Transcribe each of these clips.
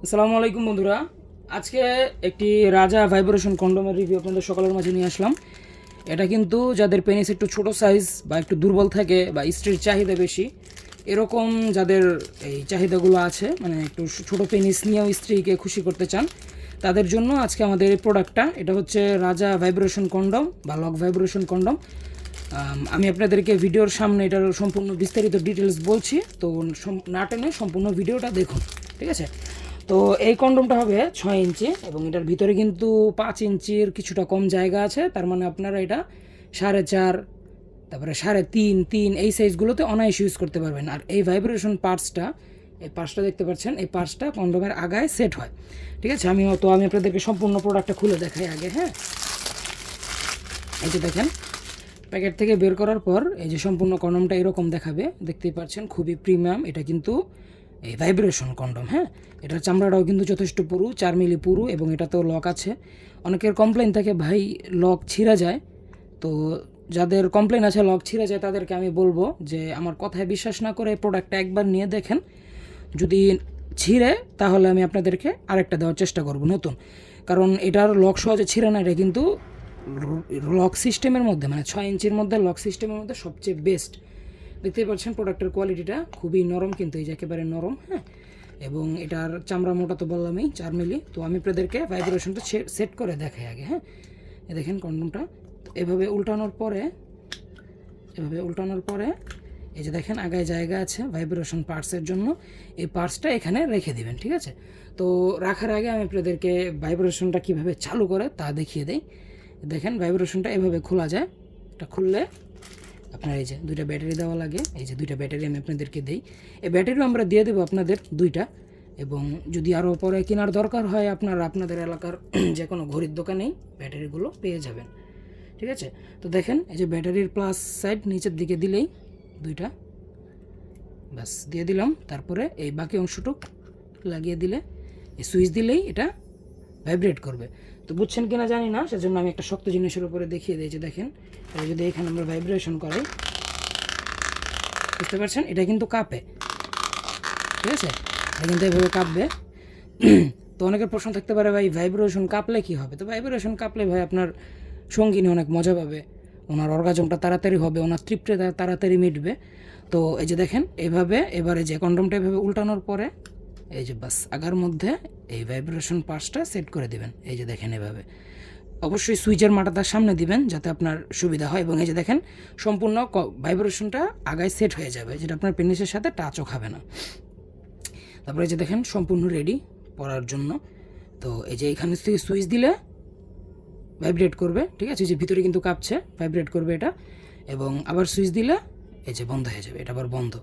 আসসালামু আলাইকুম বন্ধুরা। আজকে একটি রাজা ভাইব্রেশন কন্ডোমের রিভিউ আপনাদের সকলের মাঝে নিয়ে আসলাম। এটা কিন্তু যাদের পেনিস একটু ছোট সাইজ বা একটু দুর্বল থাকে বা স্ত্রীর চাহিদা বেশি, এরকম যাদের এই চাহিদাগুলো আছে, মানে একটু ছোট পেনিস নিয়েও স্ত্রীকে খুশি করতে চান, তাদের জন্য আজকে আমাদের এই প্রোডাক্টটা। এটা হচ্ছে রাজা ভাইব্রেশন কন্ডম বা লক ভাইব্রেশন কন্ডম। আমি আপনাদেরকে ভিডিওর সামনে এটার সম্পূর্ণ বিস্তারিত ডিটেলস বলছি, তো না টেনে সম্পূর্ণ ভিডিওটা দেখুন, ঠিক আছে? তো এই কন্ডমটা হবে 6 ইঞ্চি এবং এটার ভিতরে কিন্তু 5 ইঞ্চির কিছুটা কম জায়গা আছে। তার মানে আপনারা এটা 4.5, তারপরে 3.5 এই সাইজগুলোতে অনায়াসে ইউজ করতে পারবেন। আর এই ভাইব্রেশন পার্টসটা, এই পার্টসটা দেখতে পাচ্ছেন, এই পার্টসটা কন্ডোমের আগায় সেট হয়, ঠিক আছে? আমি আপনাদেরকে সম্পূর্ণ প্রোডাক্টটা খুলে দেখাই আগে। হ্যাঁ, এই যে দেখেন, প্যাকেট থেকে বের করার পর এই যে সম্পূর্ণ কন্ডমটা এরকম দেখাবে, দেখতেই পাচ্ছেন, খুবই প্রিমিয়াম। এটা কিন্তু এই ভাইব্রেশন কন্ডম। হ্যাঁ, এটার চামড়াটাও কিন্তু যথেষ্ট পুরু, 4 মিলি পুরু, এবং এটাতেও লক আছে। অনেকের কমপ্লেন থাকে ভাই লক ছিঁড়া যায়, তো যাদের কমপ্লেন আছে লক ছিঁড়া যায় তাদেরকে আমি বলবো যে আমার কথায় বিশ্বাস না করে প্রোডাক্টটা একবার নিয়ে দেখেন। যদি ছিঁড়ে তাহলে আমি আপনাদেরকে আরেকটা দেওয়ার চেষ্টা করব নতুন, কারণ এটার লক সহজে ছিঁড়ে না। এটা কিন্তু লক সিস্টেমের মধ্যে, মানে 6 ইঞ্চির মধ্যে লক সিস্টেমের মধ্যে সবচেয়ে বেস্ট। দেখতেই পাচ্ছেন প্রোডাক্টের কোয়ালিটিটা খুবই নরম, কিন্তু এই যে একেবারে নরম। হ্যাঁ, এবং এটার চামড়া মোটা তো বললামই, 4 মিলি। তো আমি আপনাদেরকে ভাইব্রেশনটা সেট করে দেখাই আগে। হ্যাঁ, দেখেন কন্ডমটা এভাবে উল্টানোর পরে, এই যে দেখেন আগায় জায়গা আছে ভাইব্রেশন পার্টসের জন্য। এই পার্টসটা এখানে রেখে দিবেন, ঠিক আছে? তো রাখার আগে আমি আপনাদেরকে ভাইব্রেশনটা কীভাবে চালু করে তা দেখিয়ে দিই। দেখেন ভাইব্রেশনটা এভাবে খোলা যায়। এটা খুললে আপনার এই যে 2টা ব্যাটারি দেওয়া লাগে। এই যে 2টা ব্যাটারি আমি আপনাদেরকে দিই। এই ব্যাটারিও আমরা দিয়ে দেবো আপনাদের 2টা, এবং যদি আরও পরে কেনার দরকার হয় আপনাদের এলাকার যে কোনো ঘড়ির দোকানেই ব্যাটারিগুলো পেয়ে যাবেন, ঠিক আছে? তো দেখেন এই যে ব্যাটারির প্লাস সাইড নিচের দিকে দিলেই 2টা, ব্যাস দিয়ে দিলাম। তারপরে এই বাকি অংশটুক লাগিয়ে দিলে, এই সুইচ দিলেই এটা ভাইব্রেট করবে। তো বুঝছেন কিনা জানি না, সেজন্য আমি একটা শক্ত জিনিসের উপরে দেখিয়ে দিই। যে দেখেন, এটা যদি এখানে আমরা ভাইব্রেশন করি, বুঝতে পারছেন এটা কিন্তু কাঁপে, ঠিক আছে? এটা কিন্তু এভাবে কাঁপবে। তো অনেকের প্রশ্ন থাকতে পারে, ভাই ভাইব্রেশন কাঁপলে কী হবে? তো ভাইব্রেশন কাঁপলে ভাই আপনার সঙ্গিনী অনেক মজা পাবে, ওনার অর্গাজমটা তাড়াতাড়ি হবে, ওনার তৃপ্তিটা তাড়াতাড়ি মিটবে। তো এই যে দেখেন এভাবে, এবারে যে কন্ডমটা এভাবে উল্টানোর পরে এই যে বাস আগার মধ্যে এই ভাইব্রেশন পার্টসটা সেট করে দিবেন। এই যে দেখেন এভাবে, অবশ্যই সুইচের মাথাটা সামনে দিবেন যাতে আপনার সুবিধা হয়। এবং এই যে দেখেন সম্পূর্ণ ভাইব্রেশনটা আগায় সেট হয়ে যাবে, যেটা আপনার পেনিসের সাথে টাচও খাবে না। তারপরে এই যে দেখেন সম্পূর্ণ রেডি পড়ার জন্য। তো এই যে এখানে থেকে সুইচ দিলে ভাইব্রেট করবে, ঠিক আছে? যে ভিতরে কিন্তু কাঁপছে, ভাইব্রেট করবে এটা। এবং আবার সুইচ দিলে এই যে বন্ধ হয়ে যাবে, এটা আবার বন্ধ।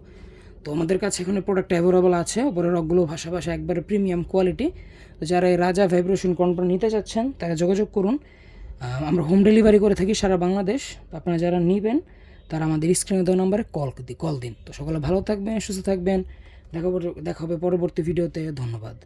তো আমাদের কাছে এখানে প্রোডাক্ট অ্যাভেলেবল আছে, উপরের রকগুলো ভাষা একবারে প্রিমিয়াম কোয়ালিটি। তো যারা এই রাজা ভাইব্রেশন কন্ট্রোল নিতে চাচ্ছেন তারা যোগাযোগ করুন। আমরা হোম ডেলিভারি করে থাকি সারা বাংলাদেশ। তো আপনারা যারা নেবেন তারা আমাদের স্ক্রিনে দেওয়া নাম্বারে কল দিন। তো সকলে ভালো থাকবেন, সুস্থ থাকবেন। দেখা হবে পরবর্তী ভিডিওতে। ধন্যবাদ।